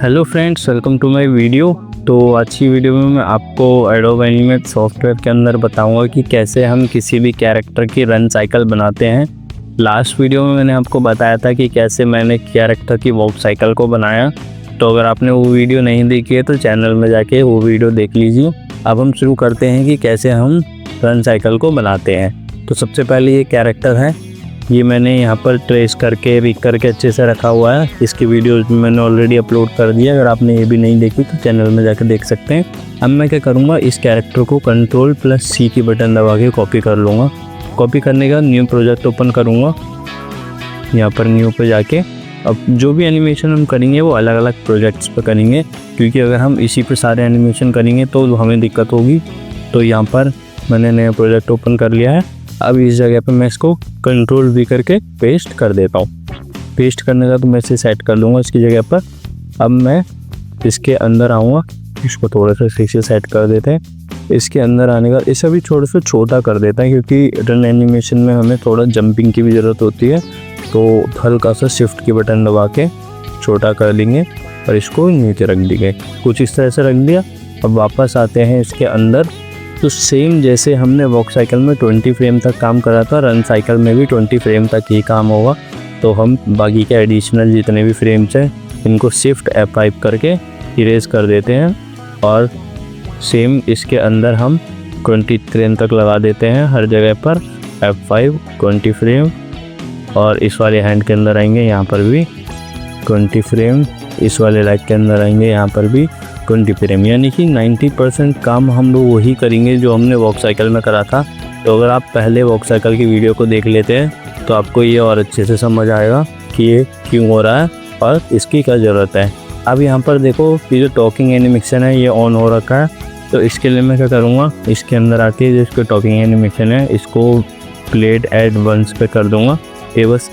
Hello friends, welcome to my video. तो आज की वीडियो में मैं आपको एडोब एनिमेट सॉफ्टवेयर के अंदर बताऊंगा कि कैसे हम किसी भी कैरेक्टर की रन साइकिल बनाते हैं। लास्ट वीडियो में मैंने आपको बताया था कि कैसे मैंने कैरेक्टर की वॉक साइकिल को बनाया। तो अगर आपने वो वीडियो नहीं देखी है तो चैनल में जाके वो वीडियो देख लीजिए। अब हम शुरू करते हैं कि कैसे हम रन साइकिल को बनाते हैं। तो सबसे पहले ये कैरेक्टर है, ये मैंने यहाँ पर ट्रेस करके रिक करके अच्छे से रखा हुआ है। इसकी वीडियो मैंने ऑलरेडी अपलोड कर दिया, अगर आपने ये भी नहीं देखी तो चैनल में जाकर देख सकते हैं। अब मैं क्या करूँगा, इस कैरेक्टर को Ctrl+C की बटन दबा के कॉपी कर लूँगा। कॉपी करने का न्यू प्रोजेक्ट ओपन करूँगा, यहाँ पर न्यू पे जाके अब जो भी एनिमेशन हम करेंगे वो अलग अलग प्रोजेक्ट्स पर करेंगे, क्योंकि अगर हम इसी पर सारे एनिमेशन करेंगे तो हमें दिक्कत होगी। तो यहाँ पर मैंने नया प्रोजेक्ट ओपन कर लिया है। अब इस जगह पे मैं इसको Ctrl+V करके पेस्ट कर देता हूँ। पेस्ट करने का तो मैं इसे सेट कर लूँगा इसकी जगह पर। अब मैं इसके अंदर आऊँगा, इसको थोड़ा सा सही से सेट कर देते हैं। इसके अंदर आने का इसे भी थोड़ा सा छोटा कर देता है, क्योंकि रन एनिमेशन में हमें थोड़ा जंपिंग की भी ज़रूरत होती है। तो हल्का सा शिफ्ट की बटन दबा के छोटा कर लेंगे और इसको नीचे रख देंगे। कुछ इस तरह से रख दिया। अब वापस आते हैं इसके अंदर। तो सेम जैसे हमने वॉक साइकिल में 20 फ्रेम तक काम करा था, रन साइकिल में भी 20 फ्रेम तक ही काम होगा। तो हम बाकी के एडिशनल जितने भी फ्रेम्स हैं इनको शिफ्ट F5 करके इरेज कर देते हैं और सेम इसके अंदर हम 20 फ्रेम तक लगा देते हैं हर जगह पर। F5 20 फ्रेम और इस वाले हैंड के अंदर आएंगे, यहाँ पर भी 20 फ्रेम। इस वाले लेग के अंदर आएंगे, यहाँ पर भी 20 फ्रेम। यानी कि 90% काम हम लोग वही करेंगे जो हमने वॉक साइकिल में करा था। तो अगर आप पहले वॉक साइकिल की वीडियो को देख लेते हैं तो आपको ये और अच्छे से समझ आएगा कि ये क्यों हो रहा है और इसकी क्या ज़रूरत है। अब यहाँ पर देखो, ये जो टॉकिंग एनिमेशन है ये ऑन हो रखा है। तो इसके लिए मैं क्या करूँगा, इसके अंदर आके जो इसका टॉकिंग एनिमेशन है इसको प्लेड एड वंस पे कर दूँगा। ये बस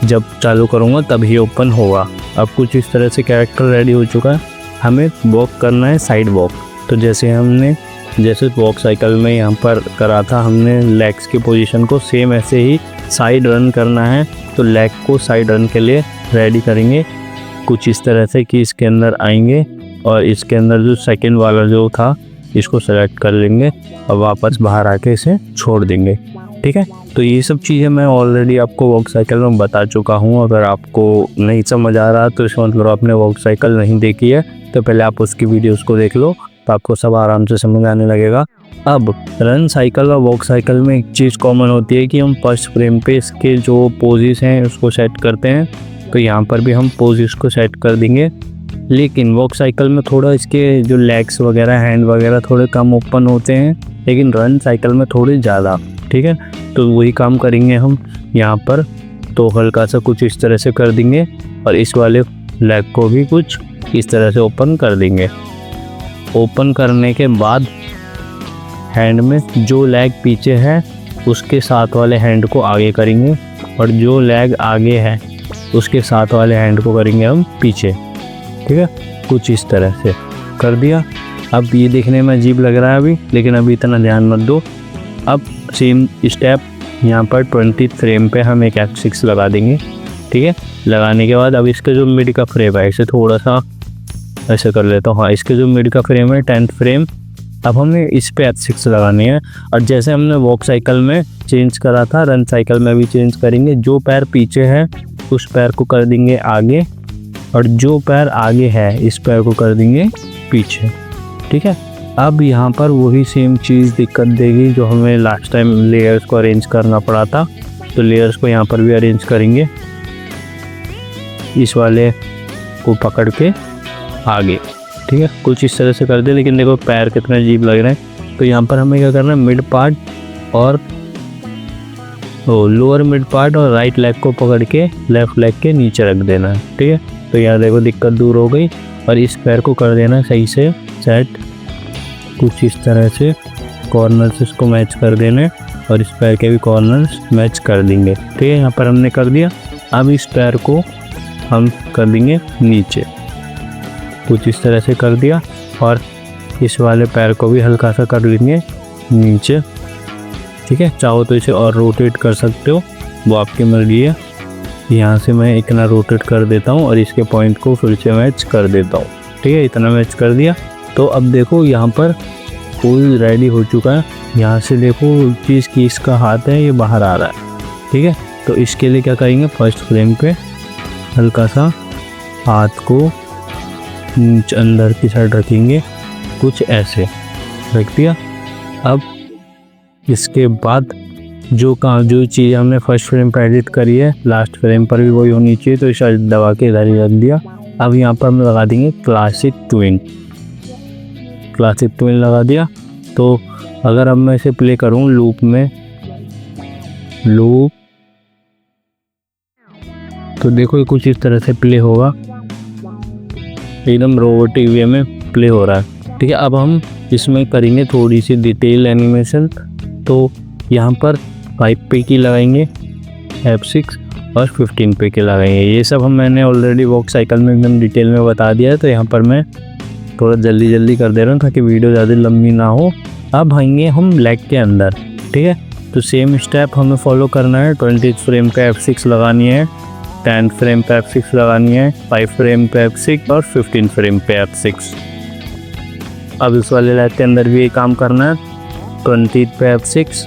जब चालू करूँगा तभी ओपन होगा। अब कुछ इस तरह से कैरेक्टर रेडी हो चुका है। हमें वॉक करना है साइड वॉक। तो जैसे वॉक साइकिल में यहाँ पर करा था हमने लेग्स की पोजीशन को, सेम ऐसे ही साइड रन करना है। तो लेग को साइड रन के लिए रेडी करेंगे कुछ इस तरह से कि इसके अंदर आएंगे और इसके अंदर जो सेकंड वाला जो था इसको सेलेक्ट कर लेंगे और वापस बाहर आके इसे छोड़ देंगे। ठीक है, तो ये सब चीज़ें मैं ऑलरेडी आपको वॉक साइकिल में बता चुका हूँ। अगर आपको नहीं समझ आ रहा तो इसका मतलब आपने वॉक साइकिल नहीं देखी है, तो पहले आप उसकी वीडियोस को देख लो तो आपको सब आराम से समझ आने लगेगा। अब रन साइकिल और वॉक साइकिल में एक चीज़ कॉमन होती है कि हम फर्स्ट फ्रेम पे इसके जो पोजेस हैं उसको सेट करते हैं। तो यहाँ पर भी हम पोजेस को सेट कर देंगे, लेकिन वॉक साइकिल में थोड़ा इसके जो लेग्स वगैरह हैंड वगैरह थोड़े कम ओपन होते हैं, लेकिन रन साइकिल में थोड़े ज़्यादा। ठीक है, तो वही काम करेंगे हम यहाँ पर। तो हल्का सा कुछ इस तरह से कर देंगे और इस वाले लेग को भी कुछ इस तरह से ओपन कर देंगे। ओपन करने के बाद हैंड में जो लेग पीछे है उसके साथ वाले हैंड को आगे करेंगे और जो लेग आगे है उसके साथ वाले हैंड को करेंगे हम पीछे। ठीक है, कुछ इस तरह से कर दिया। अब ये देखने में अजीब लग रहा है अभी, लेकिन अभी इतना ध्यान मत दो। अब सेम स्टेप यहाँ पर 20 फ्रेम पे हम एक F6 लगा देंगे। ठीक है, लगाने के बाद अब इसका जो मिड का फ्रेम है इसे थोड़ा सा ऐसे कर लेता हूँ। हाँ, इसके जो मिड का फ्रेम है 10th फ्रेम, अब हमें इस पे F6 लगानी है। और जैसे हमने वॉक साइकिल में चेंज करा था, रन साइकिल में भी चेंज करेंगे। जो पैर पीछे है उस पैर को कर देंगे आगे और जो पैर आगे है इस पैर को कर देंगे पीछे। ठीक है, अब यहाँ पर वही सेम चीज़ दिक्कत देगी जो हमें लास्ट टाइम लेयर्स को अरेंज करना पड़ा था। तो लेयर्स को यहाँ पर भी अरेंज करेंगे, इस वाले को पकड़ के आगे। ठीक है, कुछ इस तरह से कर दे, लेकिन देखो पैर कितने अजीब लग रहे हैं। तो यहाँ पर हमें क्या करना है, मिड पार्ट और लोअर मिड पार्ट और राइट लेग को पकड़ के लेफ्ट लेग के नीचे रख देना है। ठीक है, तो यहाँ देखो दिक्कत दूर हो गई और इस पैर को कर देना सही से सेट। कुछ इस तरह से कॉर्नर्स इसको मैच कर देने और इस पैर के भी कॉर्नर्स मैच कर देंगे। ठीक है, यहाँ पर हमने कर दिया। अब इस पैर को हम कर देंगे नीचे, कुछ इस तरह से कर दिया और इस वाले पैर को भी हल्का सा कर लेंगे नीचे। ठीक है, चाहो तो इसे और रोटेट कर सकते हो, वो आपकी मर्जी है। यहाँ से मैं इतना रोटेट कर देता हूँ और इसके पॉइंट को फिर से मैच कर देता हूँ। ठीक है, इतना मैच कर दिया। तो अब देखो यहाँ पर फुल रेडी हो चुका है। यहाँ से देखो चीज़ की इसका हाथ है ये बाहर आ रहा है। ठीक है, तो इसके लिए क्या करेंगे, फर्स्ट फ्रेम पे हल्का सा हाथ को अंदर की साइड रखेंगे, कुछ ऐसे रख दिया। अब इसके बाद जो चीज़ हमने फर्स्ट फ्रेम पर एडिट करी है लास्ट फ्रेम पर भी वही होनी चाहिए, तो इसे दबा के इधर ही रख दिया। अब यहाँ पर हम लगा देंगे क्लासिक ट्विन लगा दिया। तो अगर अब मैं इसे प्ले करूँ लूप में, तो देखो ये कुछ इस तरह से प्ले होगा, एकदम रोबोटिक वे में प्ले हो रहा है। ठीक है, अब हम इसमें करेंगे थोड़ी सी डिटेल एनिमेशन। तो यहाँ पर 5p की लगाएंगे, F6 और 15p की लगाएंगे। ये सब मैंने ऑलरेडी वॉक साइकिल में एकदम डिटेल में बता दिया है, तो यहाँ पर मैं थोड़ा जल्दी कर दे रहा हूँ ताकि वीडियो ज़्यादा लंबी ना हो। अब आएंगे हम लेग के अंदर। ठीक है, तो सेम स्टेप हमें फॉलो करना है। 20 फ्रेम पे F6 लगानी है, 10 फ्रेम पे F6 लगानी है, 5 फ्रेम पे F6 और 15 फ्रेम पे F6। अब इस वाले लेग के अंदर भी ये काम करना है। 20 पे F6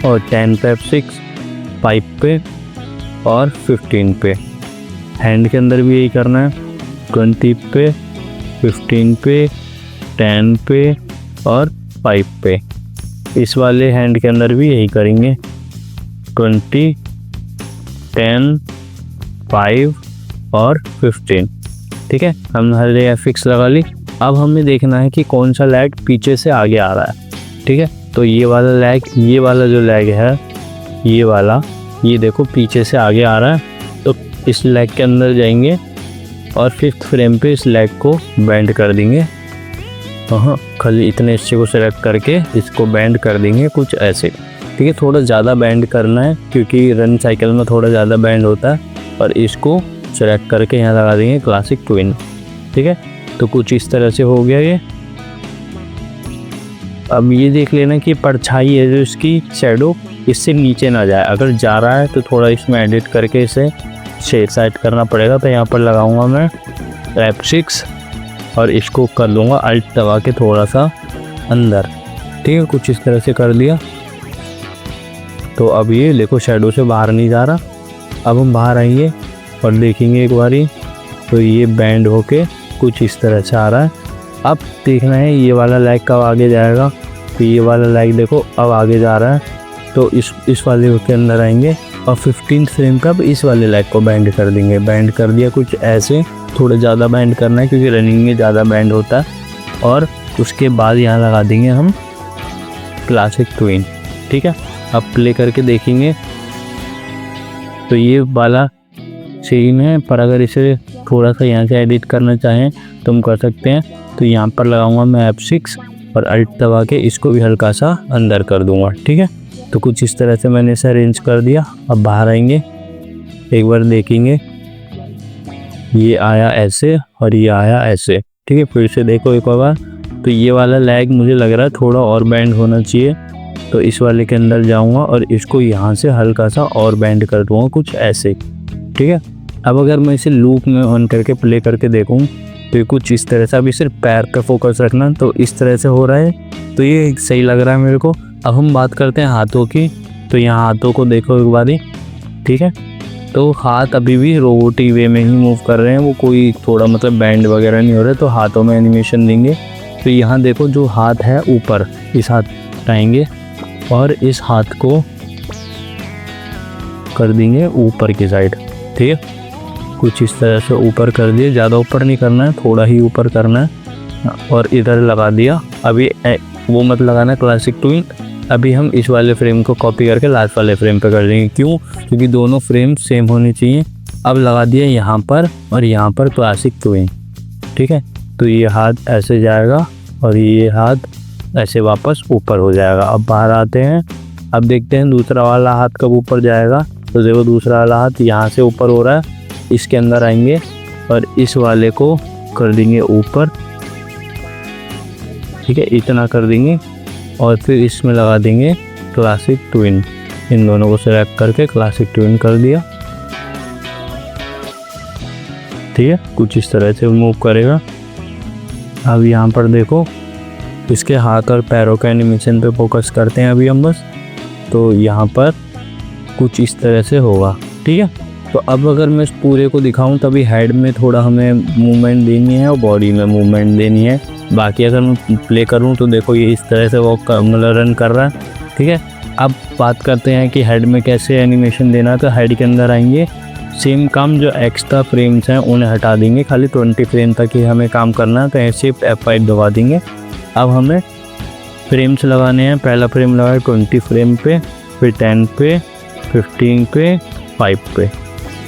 और 10 पे F6, 5 पे और 15 पे। हैंड के अंदर भी यही करना है, 20 पे, 15 पे, 10 पे और 5 पे। इस वाले हैंड के अंदर भी यही करेंगे, 20, 10, 5 और 15। ठीक है, हम हर जगह फिक्स लगा ली। अब हमें देखना है कि कौन सा लैग पीछे से आगे आ रहा है। ठीक है, तो ये वाला लैग, ये वाला जो लैग है, ये वाला, ये देखो पीछे से आगे आ रहा है। तो इस लैग के अंदर जाएंगे और 5th फ्रेम पे इस लैग को बैंड कर देंगे। हाँ, खाली इतने हिस्से को सेलेक्ट करके इसको बैंड कर देंगे कुछ ऐसे। ठीक है, थोड़ा ज़्यादा बैंड करना है क्योंकि रन साइकिल में थोड़ा ज़्यादा बैंड होता है। और इसको सेलेक्ट करके यहाँ लगा देंगे क्लासिक ट्विन। ठीक है, तो कुछ इस तरह से हो गया ये। अब ये देख लेना कि परछाई है जो इसकी शैडो इससे नीचे ना जाए। अगर जा रहा है तो थोड़ा इसमें एडिट करके इसे शेड साइड करना पड़ेगा। तो यहाँ पर लगाऊंगा मैं F6 और इसको कर लूँगा अल्ट दबा के थोड़ा सा अंदर। ठीक है, कुछ इस तरह से कर दिया। तो अब ये देखो शैडो से बाहर नहीं जा रहा। अब हम बाहर आएंगे और देखेंगे एक बारी, तो ये बैंड होके कुछ इस तरह से आ रहा है। अब देखना है ये वाला लैग कब आगे जाएगा। तो ये वाला लैग देखो अब आगे जा रहा है। तो इस वाले के अंदर आएंगे और 15 फ्रेम का इस वाले लैग को बैंड कर देंगे। बैंड कर दिया कुछ ऐसे, थोड़ा ज़्यादा बैंड करना है क्योंकि रनिंग में ज़्यादा बैंड होता है। और उसके बाद यहाँ लगा देंगे हम क्लासिक ट्विन। ठीक है, अब प्ले करके देखेंगे तो ये वाला सेम है, पर अगर इसे थोड़ा सा यहाँ से एडिट करना चाहें तो हम कर सकते हैं। तो यहाँ पर लगाऊंगा मैं F6 और अल्ट दबा के इसको भी हल्का सा अंदर कर दूंगा। ठीक है, तो कुछ इस तरह से मैंने इसे अरेंज कर दिया। अब बाहर आएंगे, एक बार देखेंगे, ये आया ऐसे और ये आया ऐसे। ठीक है, फिर से देखो एक बार। तो ये वाला लैग मुझे लग रहा है थोड़ा और बैंड होना चाहिए। तो इस वाले के अंदर जाऊंगा और इसको यहाँ से हल्का सा और बैंड कर दूंगा कुछ ऐसे। ठीक है, अब अगर मैं इसे लूप में ऑन करके प्ले करके देखूँ तो ये कुछ इस तरह से, अभी सिर्फ पैर पे फोकस रखना, तो इस तरह से हो रहा है। तो ये सही लग रहा है मेरे को। अब हम बात करते हैं हाथों की। तो यहाँ हाथों को देखो एक बारी। ठीक है, तो हाथ अभी भी रोबोटिक वे में ही मूव कर रहे हैं, वो कोई थोड़ा मतलब बैंड वगैरह नहीं हो रहा है। तो हाथों में एनिमेशन देंगे। तो यहाँ देखो जो हाथ है ऊपर, इस हाथ उठाएंगे और इस हाथ को कर देंगे ऊपर की साइड। ठीक है, कुछ इस तरह से ऊपर कर दिए, ज़्यादा ऊपर नहीं करना है, थोड़ा ही ऊपर करना है। और इधर लगा दिया। अभी वो मत लगाना क्लासिक ट्विन। अभी हम इस वाले फ्रेम को कॉपी करके लास्ट वाले फ्रेम पे कर देंगे। क्यों? क्योंकि दोनों फ्रेम सेम होनी चाहिए। अब लगा दिया यहाँ पर और यहाँ पर क्लासिक ट्विन। ठीक है, तो ये हाथ ऐसे जाएगा और ये हाथ ऐसे वापस ऊपर हो जाएगा। अब बाहर आते हैं, अब देखते हैं दूसरा वाला हाथ कब ऊपर जाएगा। तो देखो दूसरा वाला हाथ यहाँ से ऊपर हो रहा है। इसके अंदर आएंगे और इस वाले को कर देंगे ऊपर। ठीक है, इतना कर देंगे और फिर इसमें लगा देंगे क्लासिक ट्विन। इन दोनों को सिलेक्ट करके क्लासिक ट्यून कर दिया। ठीक है, कुछ इस तरह से मूव करेगा। अब यहाँ पर देखो इसके हाथ और पैरों का एनिमेशन पे फोकस करते हैं अभी हम बस। तो यहाँ पर कुछ इस तरह से होगा। ठीक है, तो अब अगर मैं इस पूरे को दिखाऊं तभी हेड में थोड़ा हमें मूवमेंट देनी है और बॉडी में मूवमेंट देनी है। बाकी अगर मैं प्ले करूं तो देखो ये इस तरह से वो मतलब रन कर रहा है। ठीक है, अब बात करते हैं कि हेड में कैसे एनिमेशन देना है। तो हेड के अंदर आएंगे, सेम काम जो एक्स्ट्रा फ्रेम्स हैं उन्हें हटा देंगे, खाली 20 फ्रेम तक ही हमें काम करना है। तो ऐसे F5 दबा देंगे। अब हमें फ्रेम्स लगाने हैं। पहला फ्रेम लगाए 20 फ्रेम पे, फिर 10 पे, 15 पे, 5 पे,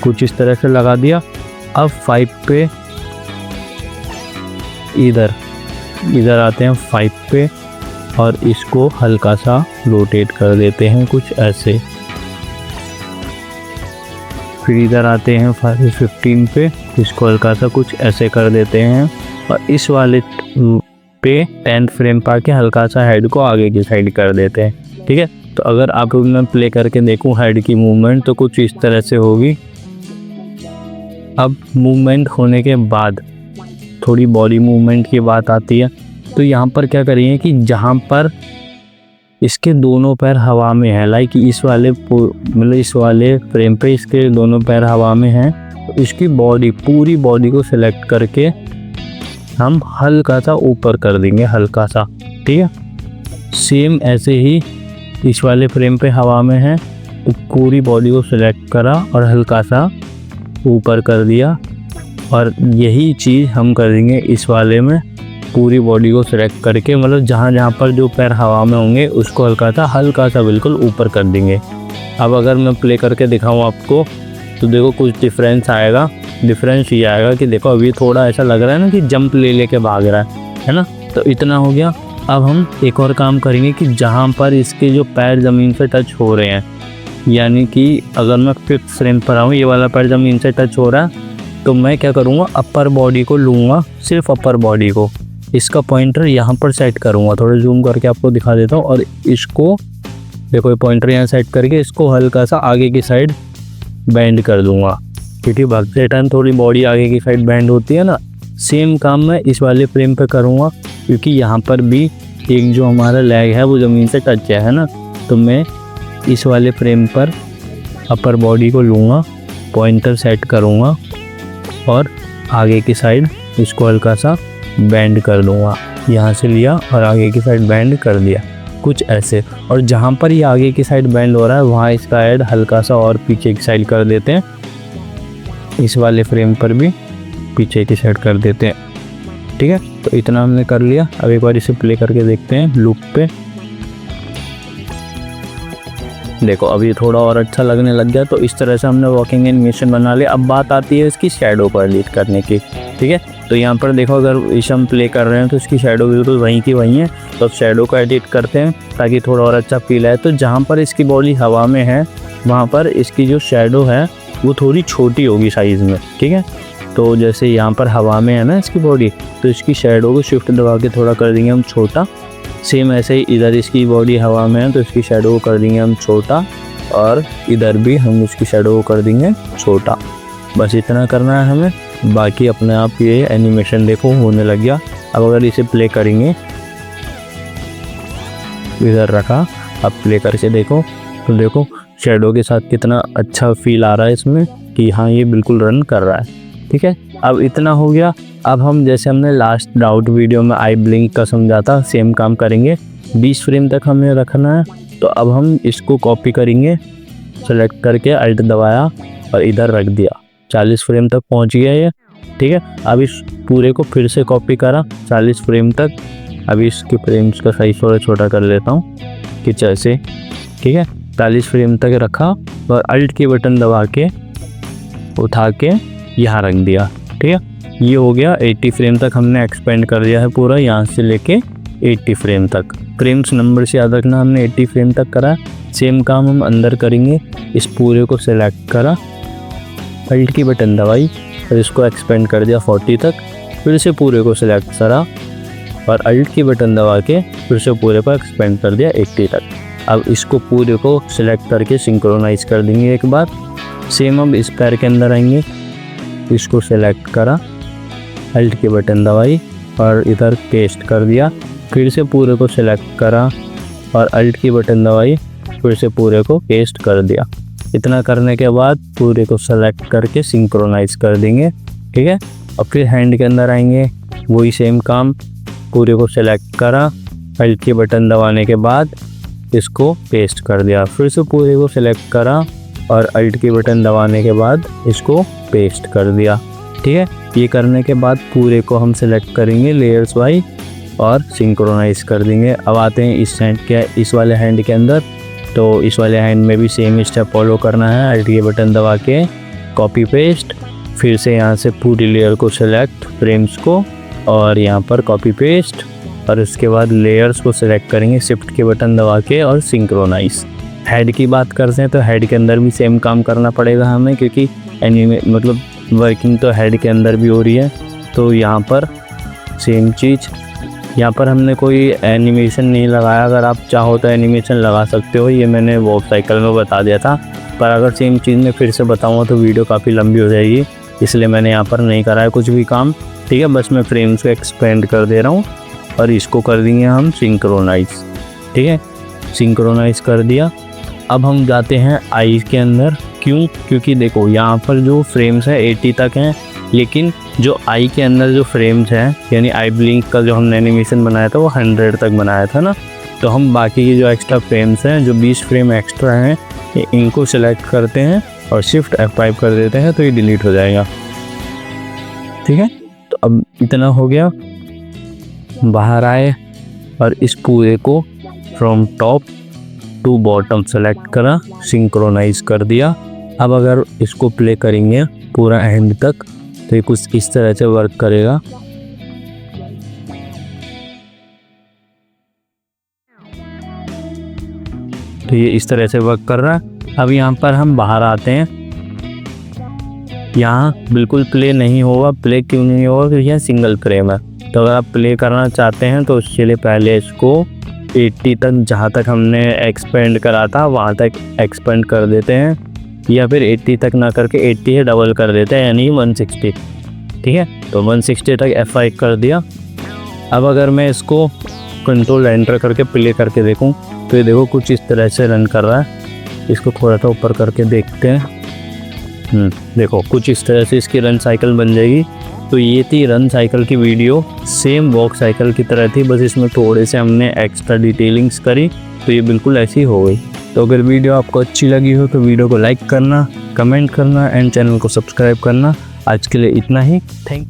कुछ इस तरह से लगा दिया। अब 5 पे इधर आते हैं 5 पे और इसको हल्का सा रोटेट कर देते हैं कुछ ऐसे। फिर इधर आते हैं 15 पे, इसको हल्का सा कुछ ऐसे कर देते हैं और इस वाले पे 10 फ्रेम पा के हल्का सा हेड को आगे की साइड कर देते हैं। ठीक है, तो अगर आप मैं प्ले करके देखूं हेड की मूवमेंट तो कुछ इस तरह से होगी। अब मूवमेंट होने के बाद थोड़ी बॉडी मूवमेंट की बात आती है। तो यहाँ पर क्या करेंगे कि जहाँ पर इसके दोनों पैर हवा में है, लाइक इस वाले मतलब इस वाले फ्रेम पे इसके दोनों पैर हवा में हैं, तो इसकी बॉडी पूरी बॉडी को सिलेक्ट करके हम हल्का सा ऊपर कर देंगे, हल्का सा। ठीक है, सेम ऐसे ही इस वाले फ्रेम पे हवा में है तो पूरी बॉडी को सिलेक्ट करा और हल्का सा ऊपर कर दिया। और यही चीज़ हम करेंगे इस वाले में, पूरी बॉडी को सिलेक्ट करके मतलब जहाँ जहाँ पर जो पैर हवा में होंगे उसको हल्का सा बिल्कुल ऊपर कर देंगे। अब अगर मैं प्ले करके दिखाऊँ आपको तो देखो कुछ डिफरेंस आएगा। डिफरेंस ये आएगा कि देखो अभी थोड़ा ऐसा लग रहा है ना कि जंप ले लेके भाग रहा है ना। तो इतना हो गया। अब हम एक और काम करेंगे कि जहाँ पर इसके जो पैर ज़मीन से टच हो रहे हैं, यानी कि अगर मैं 5th फ्रेम पर आऊँ, ये वाला पैर ज़मीन से टच हो रहा है, तो मैं क्या करूँगा अपर बॉडी को लूँगा, सिर्फ अपर बॉडी को। इसका पॉइंटर यहाँ पर सेट करूँगा, थोड़ा जूम करके आपको दिखा देता हूँ। और इसको देखो ये पॉइंटर यहाँ सेट करके इसको हल्का सा आगे की साइड बेंड कर दूँगा, क्योंकि भागते टाइम थोड़ी बॉडी आगे की साइड बेंड होती है ना। सेम काम मैं इस वाले फ्रेम पे करूँगा, क्योंकि यहाँ पर भी एक जो हमारा लेग है वो ज़मीन से टच है ना। तो मैं इस वाले फ्रेम पर अपर बॉडी को लूँगा, पॉइंटर सेट करूँगा और आगे की साइड इसको हल्का सा बेंड कर दूँगा। यहाँ से लिया और आगे की साइड बेंड कर दिया, कुछ ऐसे। और जहाँ पर ये आगे की साइड बेंड हो रहा है वहाँ इसका हेड हल्का सा और पीछे की साइड कर देते हैं। इस वाले फ्रेम पर भी पीछे की साइड कर देते हैं। ठीक है, तो इतना हमने कर लिया। अब एक बार इसे प्ले करके देखते हैं लूप पे। देखो अभी थोड़ा और अच्छा लगने लग गया। तो इस तरह से हमने वॉकिंग एनिमेशन बना लिया। अब बात आती है इसकी शैडो को एडिट करने की। ठीक है, तो यहाँ पर देखो अगर इसे हम प्ले कर रहे हैं तो इसकी शैडो बिल्कुल वहीं की वहीं है। तो अब शैडो को एडिट करते हैं ताकि थोड़ा और अच्छा फील आए। तो जहाँ पर इसकी बॉडी हवा में है वहाँ पर इसकी जो शैडो है वो थोड़ी छोटी होगी साइज़ में। ठीक है, तो जैसे यहाँ पर हवा में है ना इसकी बॉडी, तो इसकी शैडो को शिफ्ट दबा के थोड़ा कर देंगे हम छोटा। सेम ऐसे ही इधर इसकी बॉडी हवा में है तो इसकी शैडो को कर देंगे हम छोटा, और इधर भी हम इसकी शैडो को कर देंगे छोटा। बस इतना करना है हमें, बाकी अपने आप ये एनिमेशन देखो होने लग गया। अब अगर इसे प्ले करेंगे, इधर रखा, अब प्ले करके देखो तो देखो शैडो के साथ कितना अच्छा फील आ रहा है इसमें कि हाँ ये बिल्कुल रन कर रहा है। ठीक है, अब इतना हो गया। अब हम जैसे हमने लास्ट डाउट वीडियो में आई ब्लिंक का समझा था, सेम काम करेंगे। 20 फ्रेम तक हमें रखना है। तो अब हम इसको कॉपी करेंगे, सेलेक्ट करके अल्ट दबाया और इधर रख दिया। 40 फ्रेम तक पहुंच गया ये। ठीक है, अब इस पूरे को फिर से कॉपी करा 40 फ्रेम तक। अभी इसके फ्रेम्स का साइज थोड़ा छोटा कर लेता हूँ कि ऐसे। ठीक है, 40 फ्रेम तक रखा और अल्ट की बटन दबा के उठा के यहाँ रख दिया। ठीक है, ये हो गया। 80 फ्रेम तक हमने एक्सपेंड कर दिया है पूरा, यहाँ से लेके 80 फ्रेम तक। फ्रेम्स नंबर से याद रखना, हमने 80 फ्रेम तक करा। सेम काम हम अंदर करेंगे। इस पूरे को सिलेक्ट करा, अल्ट की बटन दबाई और इसको एक्सपेंड कर दिया 40 तक। फिर से पूरे को सिलेक्ट करा और अल्ट की बटन दबा के फिर से पूरे को एक्सपेंड कर दिया 80 तक। अब इसको पूरे को सिलेक्ट करके सिंक्रोनाइज कर देंगे एक बार। सेम अब इस पैर के अंदर आएंगे, इसको सिलेक्ट करा, अल्ट की बटन दबाई और इधर पेस्ट कर दिया। फिर से पूरे को सिलेक्ट करा और अल्ट की बटन दबाई, फिर से पूरे को पेस्ट कर दिया। इतना करने के बाद पूरे को सेलेक्ट करके सिंक्रोनाइज कर देंगे, ठीक है। और फिर हैंड के अंदर आएंगे, वही सेम काम, पूरे को सिलेक्ट करा, अल्ट की बटन दबाने के बाद इसको पेस्ट कर दिया। फिर से पूरे को सिलेक्ट करा और अल्ट की बटन दबाने के बाद इसको पेस्ट कर दिया, ठीक है। ये करने के बाद पूरे को हम सिलेक्ट करेंगे लेयर्स वाइज और सिंक्रोनाइज कर देंगे। अब आते हैं इस वाले हैंड के अंदर। तो इस वाले हैंड में भी सेम स्टेप फॉलो करना है, अल्ट की बटन दबा के कॉपी पेस्ट, फिर से यहाँ से पूरी लेयर को सिलेक्ट, फ्रेम्स को, और यहाँ पर कॉपी पेस्ट, और उसके बाद लेयर्स को सिलेक्ट करेंगे शिफ्ट के बटन दबा के और सिंक्रोनाइज। हेड की बात करते हैं तो हेड के अंदर भी सेम काम करना पड़ेगा हमें, क्योंकि मतलब वर्किंग तो हेड के अंदर भी हो रही है। तो यहाँ पर सेम चीज़, यहाँ पर हमने कोई एनिमेशन नहीं लगाया। अगर आप चाहो तो एनिमेशन लगा सकते हो, ये मैंने वॉक साइकिल में बता दिया था। पर अगर सेम चीज़ में फिर से बताऊँगा तो वीडियो काफ़ी लंबी हो जाएगी, इसलिए मैंने यहाँ पर नहीं करा है कुछ भी काम, ठीक है। बस मैं फ्रेम्स को एक्सपेंड कर दे रहा हूँ और इसको कर देंगे हम सिंक्रोनाइज, ठीक है। सिंक्रोनाइज कर दिया। अब हम जाते हैं आई के अंदर। क्यों? क्योंकि देखो यहाँ पर जो फ्रेम्स है 80 तक हैं, लेकिन जो आई के अंदर जो फ्रेम्स हैं, यानी आई ब्लिंक का जो हमने एनिमेशन बनाया था वो 100 तक बनाया था ना। तो हम बाकी की जो एक्स्ट्रा फ्रेम्स हैं, जो 20 फ्रेम एक्स्ट्रा हैं, इनको सिलेक्ट करते हैं और शिफ्ट F5 कर देते हैं, तो ये डिलीट हो जाएगा, ठीक है। तो अब इतना हो गया। बाहर आए और इस पूरे को from top to bottom select करा, सिंक्रोनाइज कर दिया। अब अगर इसको प्ले करेंगे पूरा एंड तक तो ये कुछ इस तरह से वर्क करेगा। तो ये इस तरह से वर्क कर रहा है। अब यहाँ पर हम बाहर आते हैं, यहाँ बिल्कुल प्ले नहीं होगा। प्ले क्यों नहीं होगा? क्योंकि यह सिंगल फ्रेम है। तो अगर आप प्ले करना चाहते हैं तो उसके लिए पहले इसको 80 तक, जहाँ तक हमने एक्सपेंड करा था वहाँ तक एक्सपेंड कर देते हैं, या फिर 80 तक ना करके 80 है डबल कर देते हैं, यानी 160, ठीक है। तो 160 तक F5 कर दिया। अब अगर मैं इसको कंट्रोल एंटर करके प्ले करके देखूं तो ये देखो कुछ इस तरह से रन कर रहा है। इसको थोड़ा सा ऊपर करके देखते हैं। देखो कुछ इस तरह से इसकी रन साइकिल बन जाएगी। तो ये थी रन साइकिल की वीडियो, सेम वॉक साइकिल की तरह थी, बस इसमें थोड़े से हमने एक्स्ट्रा डिटेलिंग्स करी, तो ये बिल्कुल ऐसी हो गई। तो अगर वीडियो आपको अच्छी लगी हो तो वीडियो को लाइक करना, कमेंट करना एंड चैनल को सब्सक्राइब करना। आज के लिए इतना ही, थैंक